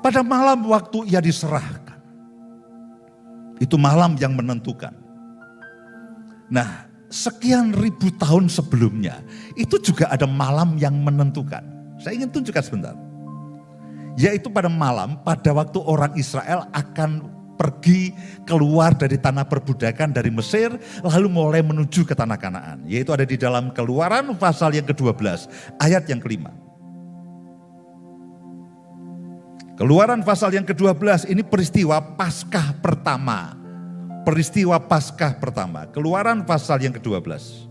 pada malam waktu ia diserahkan. Itu malam yang menentukan. Nah, sekian ribu tahun sebelumnya, itu juga ada malam yang menentukan. Saya ingin tunjukkan sebentar. Yaitu pada malam, pada waktu orang Israel akan pergi keluar dari tanah perbudakan dari Mesir, lalu mulai menuju ke tanah Kanaan. Yaitu ada di dalam Keluaran pasal yang ke-12, ayat yang ke-5. Keluaran pasal yang ke-12 ini peristiwa Paskah pertama. Peristiwa Paskah pertama. Keluaran pasal yang ke-12.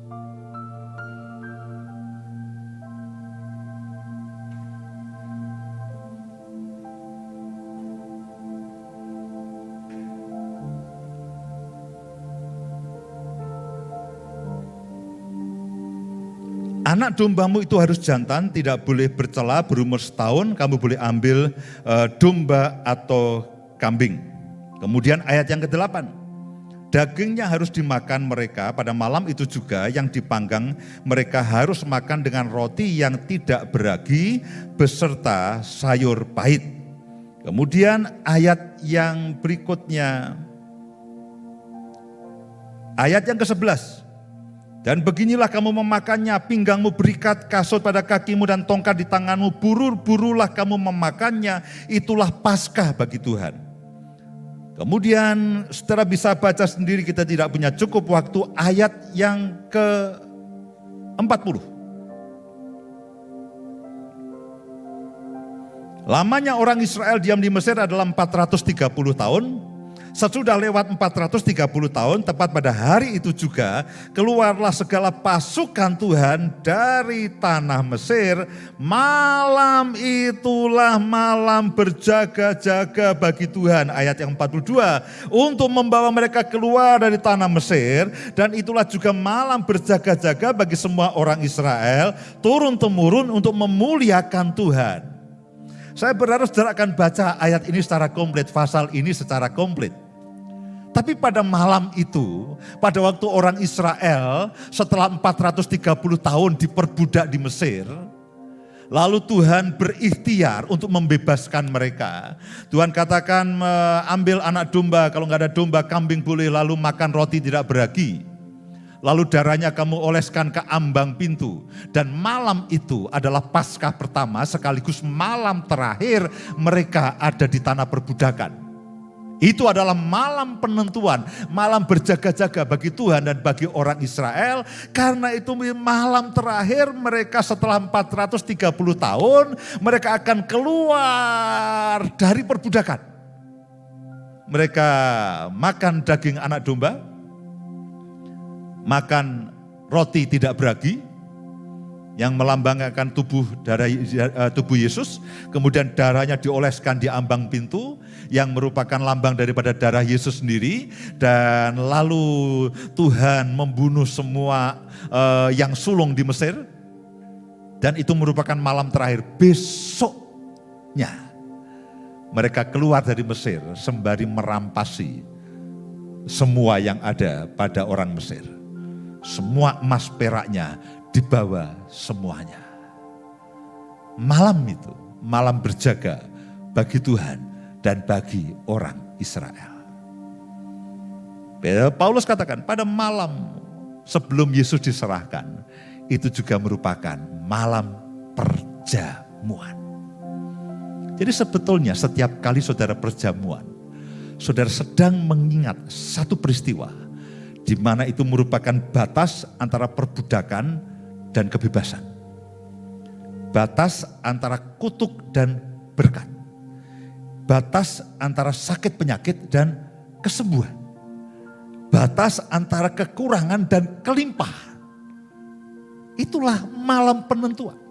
Anak dombamu itu harus jantan, tidak boleh bercela, berumur setahun, kamu boleh ambil domba atau kambing. Kemudian ayat yang ke-8, dagingnya harus dimakan mereka pada malam itu juga yang dipanggang, mereka harus makan dengan roti yang tidak beragi beserta sayur pahit. Kemudian ayat yang berikutnya, ayat yang ke-11, dan beginilah kamu memakannya, pinggangmu berikat, kasut pada kakimu dan tongkat di tanganmu, buru-burulah kamu memakannya, itulah Paskah bagi Tuhan. Kemudian saudara bisa baca sendiri, kita tidak punya cukup waktu, ayat yang ke-40. Lamanya orang Israel diam di Mesir adalah 430 tahun. Sesudah lewat 430 tahun, tepat pada hari itu juga, keluarlah segala pasukan Tuhan dari tanah Mesir. Malam itulah malam berjaga-jaga bagi Tuhan. Ayat yang 42, untuk membawa mereka keluar dari tanah Mesir. Dan itulah juga malam berjaga-jaga bagi semua orang Israel, turun-temurun untuk memuliakan Tuhan. Saya berharap saudara akan baca ayat ini secara komplit, pasal ini secara komplit. Tapi pada malam itu, pada waktu orang Israel setelah 430 tahun diperbudak di Mesir, lalu Tuhan berikhtiar untuk membebaskan mereka. Tuhan katakan ambil anak domba, kalau nggak ada domba kambing boleh, lalu makan roti tidak beragi. Lalu darahnya kamu oleskan ke ambang pintu. Dan malam itu adalah Paskah pertama sekaligus malam terakhir mereka ada di tanah perbudakan. Itu adalah malam penentuan, malam berjaga-jaga bagi Tuhan dan bagi orang Israel. Karena itu malam terakhir mereka setelah 430 tahun, mereka akan keluar dari perbudakan. Mereka makan daging anak domba, makan roti tidak beragi, yang melambangkan tubuh Yesus, kemudian darahnya dioleskan di ambang pintu yang merupakan lambang daripada darah Yesus sendiri, dan lalu Tuhan membunuh semua yang sulung di Mesir, dan itu merupakan malam terakhir. Besoknya mereka keluar dari Mesir sembari merampasi semua yang ada pada orang Mesir, semua emas peraknya dibawa semuanya. Malam itu, malam berjaga bagi Tuhan dan bagi orang Israel. Paulus katakan pada malam sebelum Yesus diserahkan, itu juga merupakan malam perjamuan. Jadi sebetulnya setiap kali saudara perjamuan, saudara sedang mengingat satu peristiwa, di mana itu merupakan batas antara perbudakan dan kebebasan. Batas antara kutuk dan berkat. Batas antara sakit penyakit dan kesembuhan. Batas antara kekurangan dan kelimpahan. Itulah malam penentuan.